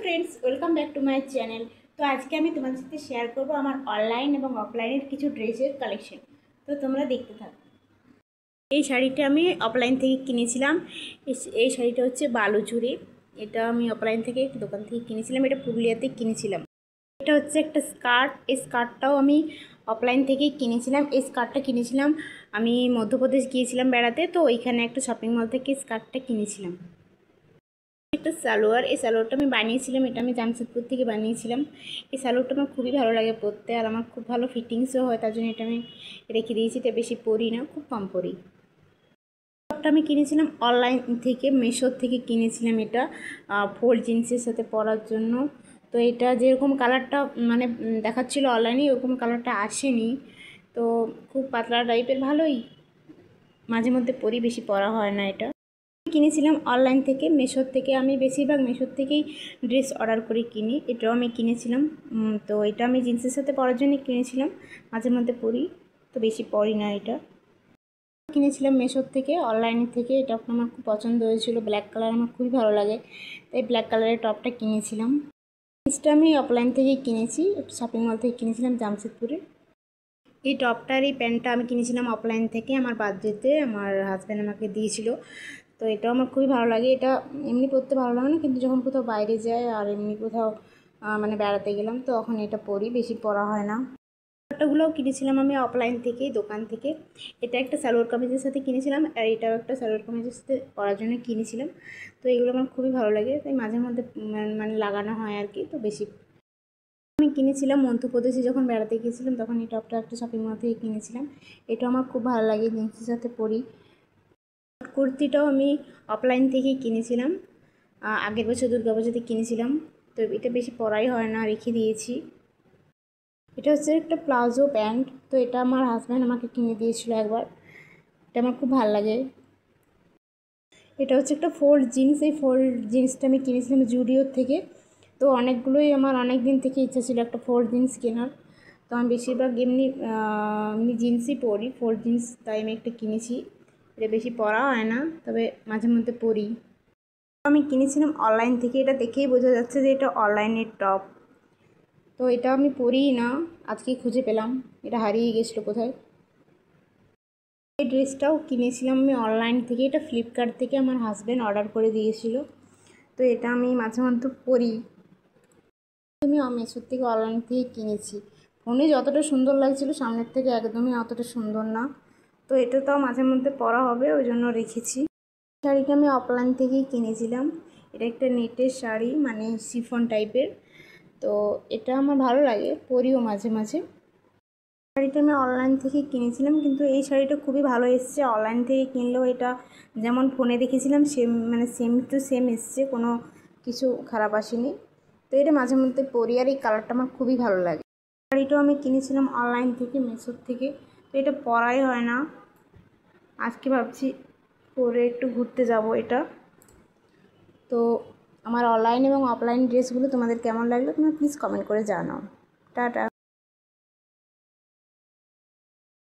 Friends, welcome back to my channel. তো আজকে আমি তোমাদের সাথে শেয়ার করব আমার অনলাইন এবং অফলাইনের কিছু ড্রেসের কালেকশন। তো তোমরা দেখতে থাকো। এই শাড়িটা আমি অফলাইন থেকে কিনেছিলাম। এই শাড়িটা হচ্ছে বালুচুরি। এটা আমি অফলাইন থেকে দোকান থেকে কিনেছিলাম। এটা পুরুলিয়াতে কিনেছিলাম। এটা হচ্ছে একটা স্কার্ট। এই স্কার্টটাও আমি অফলাইন থেকেই কিনেছিলাম। এই স্কার্টটা কিনেছিলাম আমি মধ্যপ্রদেশ গিয়েছিলাম বেড়াতে, তো ওইখানে একটা শপিং মল থেকে স্কার্টটা কিনেছিলাম। একটা সালোয়ার, এই সালোয়ারটা আমি বানিয়েছিলাম, এটা আমি জামশেদপুর থেকে বানিয়েছিলাম। এই সালোয়ারটা আমার খুবই ভালো লাগে পরতে, আর আমার খুব ভালো ফিটিংসও হয়, তার জন্য এটা আমি রেখে দিয়েছি। এটা বেশি পরি না, খুব কম পরি। টপটা আমি কিনেছিলাম অনলাইন থেকে, মিশো থেকে কিনেছিলাম। এটা ফোল্ড জিন্সের সাথে পরার জন্য। তো এটা যেরকম কালারটা মানে দেখাচ্ছিলো অনলাইনে, ওরকম কালারটা আসেনি। তো খুব পাতলা টাইপের, ভালোই মাঝে মধ্যে পরি, বেশি পরা হয় না। এটা কিনেছিলাম অনলাইন থেকে, মেশোর থেকে। আমি বেশিরভাগ মেশোর থেকেই ড্রেস অর্ডার করে কিনি। এটাও আমি কিনেছিলাম। তো এটা আমি জিন্সের সাথে পরার জন্য কিনেছিলাম, মাঝে মধ্যে পরি, তো বেশি পরি না। এটা কিনেছিলাম মেশোর থেকে, অনলাইনের থেকে। এটা আমার খুব পছন্দ হয়েছিল, ব্ল্যাক কালার আমার খুবই ভালো লাগে, তাই ব্ল্যাক কালারের টপটা কিনেছিলাম। জিন্সটা আমি অফলাইন থেকেই কিনেছি, শপিং মল থেকে কিনেছিলাম জামশেদপুরে। এই টপটা আর এই প্যান্টটা আমি কিনেছিলাম অফলাইন থেকে, আমার বার্থডেতে আমার হাজব্যান্ড আমাকে দিয়েছিল। তো এটাও আমার খুবই ভালো লাগে। এটা এমনি পরতে ভালো লাগে না, কিন্তু যখন কোথাও বাইরে যায় আর এমনি কোথাও মানে বেড়াতে গেলাম, তো তখন এটা পরি, বেশি পরা হয় না। দুপাট্টাগুলোও কিনেছিলাম আমি অফলাইন থেকেই, দোকান থেকে। এটা একটা সালোয়ার কামিজের সাথে কিনেছিলাম, আর এটাও একটা সালোয়ার কামিজের সাথে পরার জন্য কিনেছিলাম। তো এগুলো আমার খুবই ভালো লাগে, তাই মাঝে মধ্যে মানে লাগানো হয় আর কি। তো বেশি আমি কিনেছিলাম মধ্যপ্রদেশে যখন বেড়াতে গিয়েছিলাম, তখন এই টপটা একটা শপিং মল থেকে কিনেছিলাম। এটা আমার খুব ভালো লাগে, জিন্সের সাথে পরি। কুর্তিটাও আমি অফলাইন থেকেই কিনেছিলাম, আগের বছর দুর্গাপুজোতে কিনেছিলাম। তো এটা বেশি পরাই হয় না, রেখে দিয়েছি। এটা হচ্ছে একটা প্লাজো প্যান্ট। তো এটা আমার হাজব্যান্ড আমাকে কিনে দিয়েছিল একবার। এটা আমার খুব ভালো লাগে। এটা হচ্ছে একটা ফোল্ড জিন্স। এই ফোল্ড জিন্সটা আমি কিনেছিলাম জুডিওর থেকে। তো অনেকগুলোই আমার অনেক দিন থেকে ইচ্ছা ছিল একটা ফোল্ড জিন্স কেনার। তো আমি বেশিরভাগ এমনি জিন্সই পরি, ফোল্ড জিন্স, তাই আমি একটা কিনেছি। এটা বেশি পরা হয় না, তবে মাঝে মধ্যে পরি। আমি কিনেছিলাম অনলাইন থেকে। এটা দেখেই বোঝা যাচ্ছে যে এটা অনলাইনের টপ। তো এটা আমি পরিই না, আজকে খুঁজে পেলাম, এটা হারিয়ে গেছিলো কোথায়। এই ড্রেসটাও কিনেছিলাম আমি অনলাইন থেকে। এটা ফ্লিপকার্ট থেকে আমার হাজব্যান্ড অর্ডার করে দিয়েছিল। তো এটা আমি মাঝে মধ্যে পরি। আমি মেশোর থেকে অনলাইন থেকে কিনেছি। ফোনে যতটা সুন্দর লাগছিল, সামনের থেকে একদমই অতটা সুন্দর না। তো এটা তো মাঝে মধ্যে পরা হবে, ওই জন্য রেখেছি। শাড়িটা আমি অফলাইন থেকেই কিনেছিলাম। এটা একটা নেটের শাড়ি, মানে শিফন টাইপের। তো এটা আমার ভালো লাগে, পরিও মাঝে মাঝে। শাড়িটা আমি অনলাইন থেকে কিনেছিলাম, কিন্তু এই শাড়িটা খুবই ভালো এসছে। অনলাইন থেকে কিনলেও এটা যেমন ফোনে দেখেছিলাম সেম, মানে সেম টু সেম এসছে, কোনো কিছু খারাপ আসেনি। তো এটা মাঝে মধ্যে পরি, আর এই কালারটা আমার খুবই ভালো লাগে। শাড়িটাও আমি কিনেছিলাম অনলাইন থেকে, মেশোর থেকে। তো এটা পরাই হয় না, আজকে ভাবছি পরে একটু ঘুরতে যাব এটা। তো আমার অনলাইন এবং অফলাইন ড্রেসগুলো তোমাদের কেমন লাগলো তোমরা প্লিজ কমেন্ট করে জানাও। টাটা।